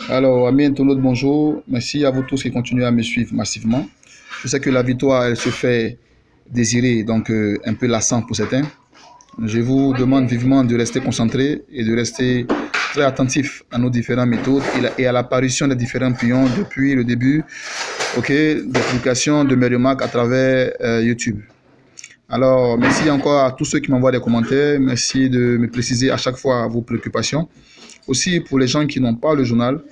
Alors, amis internautes, bonjour. Merci à vous tous qui continuez à me suivre massivement. Je sais que la victoire, elle se fait désirer, donc un peu lassant pour certains. Je vous demande vivement de rester concentré et de rester très attentif à nos différentes méthodes et à l'apparition des différents pions depuis le début, des publications de mes remarques à travers YouTube. Alors, merci encore à tous ceux qui m'envoient des commentaires. Merci de me préciser à chaque fois vos préoccupations. Aussi, pour les gens qui n'ont pas le journal,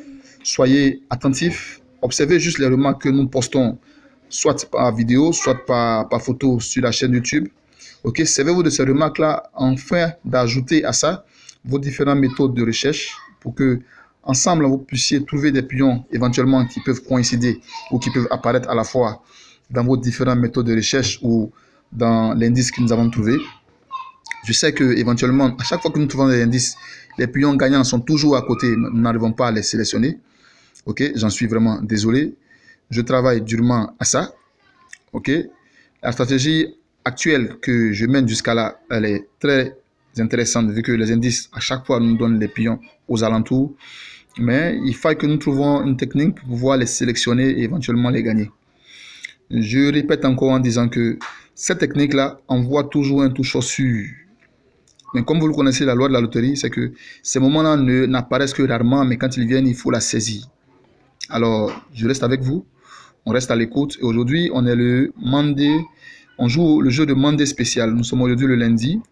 soyez attentifs. Observez juste les remarques que nous postons, soit par vidéo, soit par photo sur la chaîne YouTube. Servez-vous de ces remarques-là afin d'ajouter à ça vos différentes méthodes de recherche pour que, ensemble, vous puissiez trouver des pions éventuellement qui peuvent coïncider ou qui peuvent apparaître à la fois dans vos différentes méthodes de recherche ou dans l'indice que nous avons trouvé. Je sais que éventuellement, à chaque fois que nous trouvons des indices, les pions gagnants sont toujours à côté. Nous n'arrivons pas à les sélectionner. J'en suis vraiment désolé. Je travaille durement à ça. La stratégie actuelle que je mène jusqu'à là, elle est très intéressante vu que les indices, à chaque fois, nous donnent les pions aux alentours. Mais il faut que nous trouvions une technique pour pouvoir les sélectionner et éventuellement les gagner. Je répète encore en disant que cette technique-là envoie toujours un toucher sûr. Mais comme vous le connaissez, la loi de la loterie, c'est que ces moments-là n'apparaissent que rarement, mais quand ils viennent, il faut la saisir. Alors, je reste avec vous, on reste à l'écoute. Et aujourd'hui, on est le Monday, on joue le jeu de Monday spécial. Nous sommes aujourd'hui le lundi.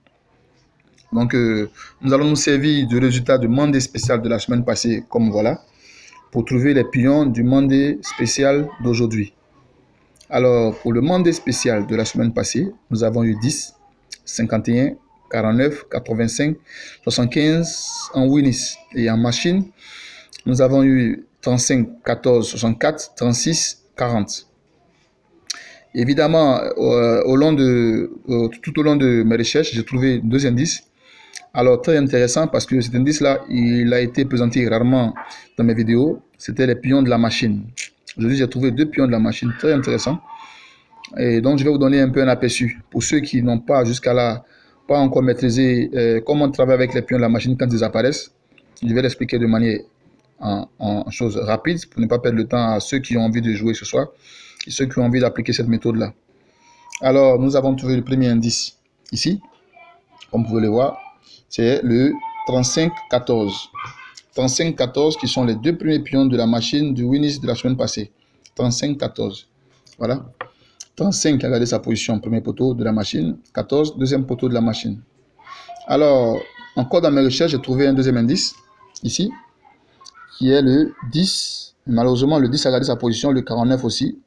Donc, nous allons nous servir du résultat de Monday spécial de la semaine passée, comme voilà, pour trouver les pions du Monday spécial d'aujourd'hui. Alors, pour le Monday spécial de la semaine passée, nous avons eu 10, 51, 49, 85, 75 en Winnis. Et en machine, nous avons eu 35, 14, 64, 36, 40. Évidemment, tout au long de mes recherches, j'ai trouvé deux indices. Alors, très intéressant parce que cet indice-là, il a été présenté rarement dans mes vidéos. C'était les pions de la machine. Aujourd'hui, j'ai trouvé deux pions de la machine très intéressants. Et donc, je vais vous donner un peu un aperçu. Pour ceux qui n'ont pas jusqu'à là, pas encore maîtrisé comment travailler avec les pions de la machine quand ils apparaissent, je vais l'expliquer de manière en chose rapide pour ne pas perdre le temps à ceux qui ont envie de jouer ce soir et ceux qui ont envie d'appliquer cette méthode-là. Alors, nous avons trouvé le premier indice ici. Comme vous pouvez le voir, c'est le 35-14. 35-14 qui sont les deux premiers pions de la machine du Winnis de la semaine passée. 35-14. Voilà. 35, regardez sa position, premier poteau de la machine. 14, deuxième poteau de la machine. Alors, encore dans mes recherches, j'ai trouvé un deuxième indice, ici, qui est le 10. Malheureusement, le 10 a gardé sa position, le 49 aussi.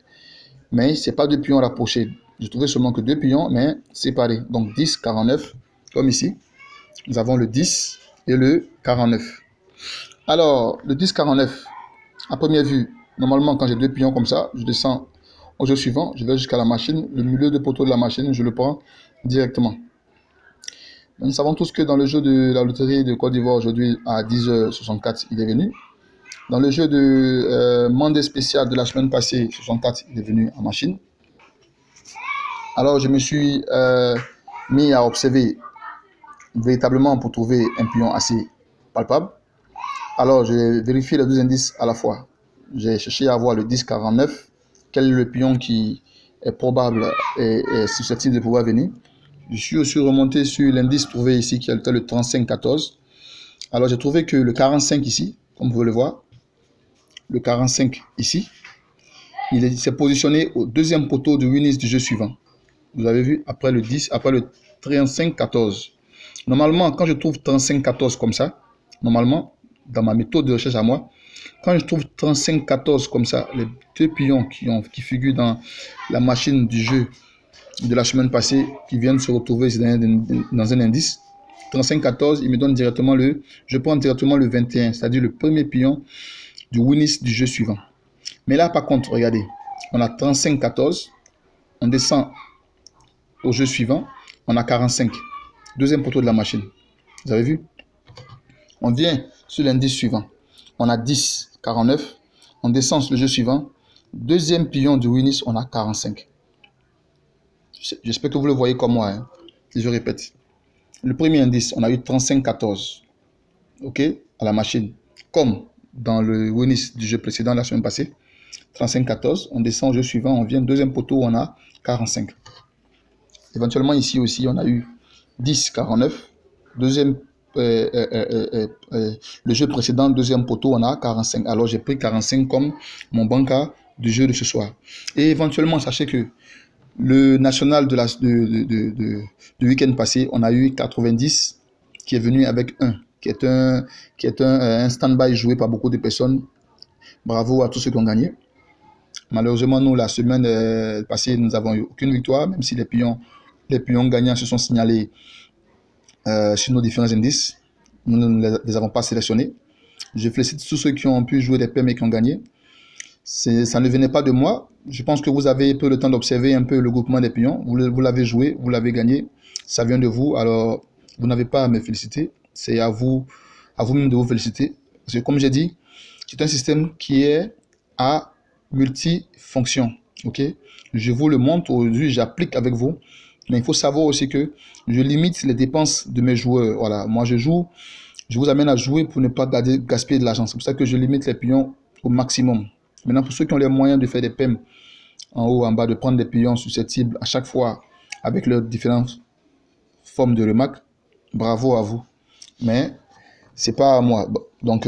Mais ce n'est pas deux pions rapprochés. J'ai trouvé seulement que deux pions, mais séparés. Donc 10, 49, comme ici. Nous avons le 10 et le 49. Alors, le 10, 49, à première vue, normalement, quand j'ai deux pions comme ça, je descends au jeu suivant, je vais jusqu'à la machine, le milieu de poteau de la machine, je le prends directement. Nous savons tous que dans le jeu de la loterie de Côte d'Ivoire aujourd'hui à 10h64, il est venu. Dans le jeu de Monday spécial de la semaine passée, 64, il est venu en machine. Alors je me suis mis à observer véritablement pour trouver un pion assez palpable. Alors j'ai vérifié les deux indices à la fois. J'ai cherché à voir le 10-49. Quel est le pion qui est probable et susceptible de pouvoir venir. Je suis aussi remonté sur l'indice trouvé ici qui est le 35-14. Alors j'ai trouvé que le 45 ici, comme vous pouvez le voir, le 45 ici, il s'est positionné au deuxième poteau de Winnis du jeu suivant. Vous avez vu, après le 10, après le 35-14. Normalement, quand je trouve 35-14 comme ça, normalement, dans ma méthode de recherche à moi, quand je trouve 35-14 comme ça, les deux pions qui figurent dans la machine du jeu de la semaine passée, qui viennent se retrouver dans un indice, 35-14, il me donne directement je prends directement le 21, c'est-à-dire le premier pion du Winnis du jeu suivant. Mais là, par contre, regardez, on a 35-14, on descend au jeu suivant, on a 45, deuxième poteau de la machine. Vous avez vu? On vient sur l'indice suivant. On a 10, 49. On descend sur le jeu suivant. Deuxième pion du Winnis, on a 45. J'espère que vous le voyez comme moi. Hein. Et je répète. Le premier indice, on a eu 35, 14. OK? À la machine. Comme dans le winnis du jeu précédent la semaine passée. 35-14. On descend au jeu suivant. On vient deuxième poteau. On a 45. Éventuellement, ici aussi, on a eu 10-49. Deuxième, le jeu précédent, deuxième poteau, on a 45. Alors, j'ai pris 45 comme mon banca du jeu de ce soir. Et éventuellement, sachez que le national du week-end passé, on a eu 90 qui est venu avec 1, qui est un stand-by joué par beaucoup de personnes. Bravo à tous ceux qui ont gagné. Malheureusement, nous, la semaine passée, nous n'avons eu aucune victoire, même si les pions gagnants se sont signalés sur nos différents indices. Nous ne les avons pas sélectionnés. Je félicite tous ceux qui ont pu jouer des PM et qui ont gagné. Ça ne venait pas de moi. Je pense que vous avez peu le temps d'observer un peu le groupement des pions. Vous l'avez joué, vous l'avez gagné. Ça vient de vous. Alors, vous n'avez pas à me féliciter. C'est à vous-même de vous féliciter. Parce que comme j'ai dit, c'est un système qui est à multifonction. Ok? Je vous le montre aujourd'hui, j'applique avec vous. Mais il faut savoir aussi que je limite les dépenses de mes joueurs. Voilà, moi je joue, je vous amène à jouer pour ne pas gaspiller de l'argent. C'est pour ça que je limite les pions au maximum. Maintenant, pour ceux qui ont les moyens de faire des PEM en haut, en bas, de prendre des pions susceptibles à chaque fois avec leurs différentes formes de remarques, bravo à vous. Mais c'est pas à moi. Donc,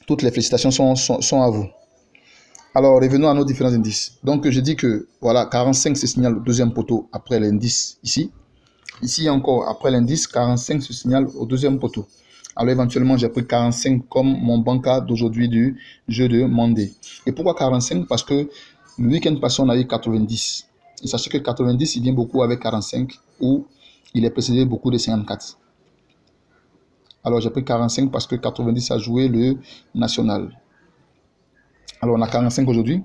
toutes les félicitations sont à vous. Alors, revenons à nos différents indices. Donc, je dis que, voilà, 45 se signale au deuxième poteau après l'indice ici. Ici encore, après l'indice, 45 se signale au deuxième poteau. Alors, éventuellement, j'ai pris 45 comme mon banca d'aujourd'hui du jeu de Monday. Et pourquoi 45? Parce que le week-end passé, on a eu 90. Et sachez que 90, il vient beaucoup avec 45, où il est précédé beaucoup de 54. Alors, j'ai pris 45 parce que 90 a joué le national. Alors, on a 45 aujourd'hui.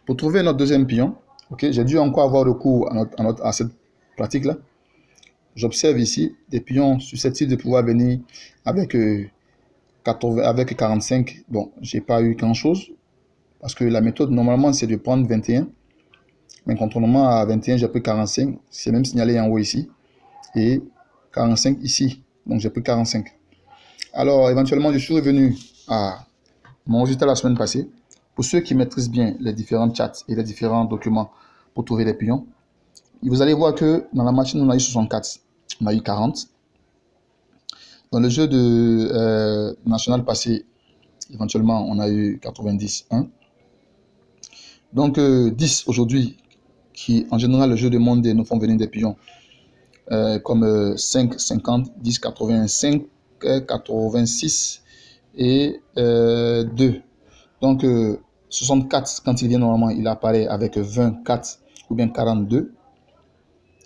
Pour trouver notre deuxième pion, okay, j'ai dû encore avoir recours à cette pratique-là. J'observe ici des pions susceptibles de pouvoir venir avec 45. Bon, j'ai pas eu grand-chose parce que la méthode, normalement, c'est de prendre 21. Mais contournement à 21, j'ai pris 45. C'est même signalé en haut ici. Et 45 ici. Donc, j'ai pris 45. Alors, éventuellement, je suis revenu à mon résultat la semaine passée. Pour ceux qui maîtrisent bien les différents chats et les différents documents pour trouver les pions, vous allez voir que dans la machine, on a eu 64. On a eu 40. Dans le jeu de national passé, éventuellement, on a eu 90, 1. Donc, 10 aujourd'hui, qui en général, le jeu de monde nous font venir des pions comme 5, 50, 10, 85, 86 et 2. Donc, 64, quand il vient normalement, il apparaît avec 24 ou bien 42.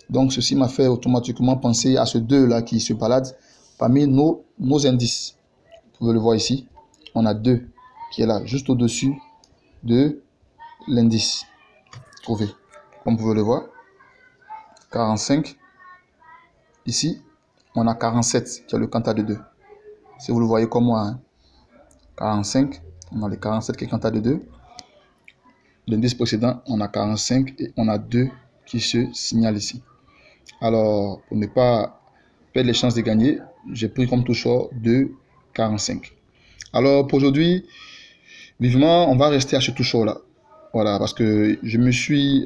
Donc, ceci m'a fait automatiquement penser à ce 2 là qui se balade parmi nos indices. Vous pouvez le voir ici. On a 2 qui est là, juste au-dessus de l'indice trouvé. Comme vous pouvez le voir. 45. Ici, on a 47 qui est le quanta de 2. Si vous le voyez comme moi, hein. 45. On a les 47 qui est quanta de 2. L'indice précédent, on a 45 et on a 2 qui se signalent ici. Alors, pour ne pas perdre les chances de gagner, j'ai pris comme toucheur 2, 45. Alors, pour aujourd'hui, vivement, on va rester à ce toucheur-là. Voilà, parce que je me suis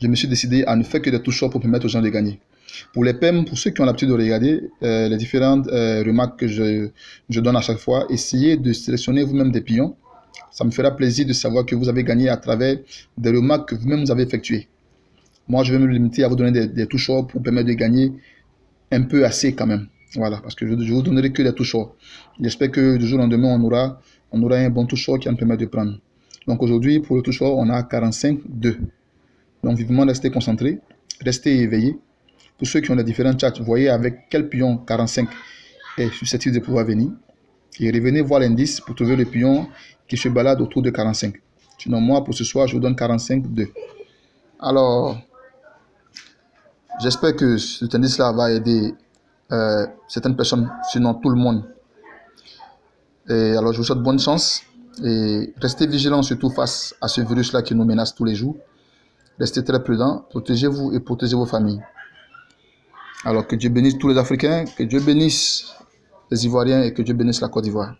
décidé à ne faire que des toucheurs pour permettre aux gens de gagner. Pour les PEM, pour ceux qui ont l'habitude de regarder les différentes remarques que je donne à chaque fois, essayez de sélectionner vous-même des pions. Ça me fera plaisir de savoir que vous avez gagné à travers des remarques que vous-même vous avez effectuées. Moi, je vais me limiter à vous donner des toucheurs pour permettre de gagner un peu assez quand même. Voilà, parce que je ne vous donnerai que des toucheurs. J'espère que du jour au lendemain, on aura un bon toucheur qui va me permettre de prendre. Donc aujourd'hui, pour le toucheur, on a 45-2. Donc vivement, restez concentrés, restez éveillés. Pour ceux qui ont les différents chats, voyez avec quel pion 45 est susceptible de pouvoir venir. Et revenez voir l'indice pour trouver le pion qui se balade autour de 45. Sinon, moi, pour ce soir, je vous donne 45-2. Alors, j'espère que cet indice-là va aider certaines personnes, sinon tout le monde. Et alors, je vous souhaite bonne chance. Et restez vigilants surtout face à ce virus-là qui nous menace tous les jours. Restez très prudents, protégez-vous et protégez vos familles. Alors, que Dieu bénisse tous les Africains, que Dieu bénisse les Ivoiriens et que Dieu bénisse la Côte d'Ivoire.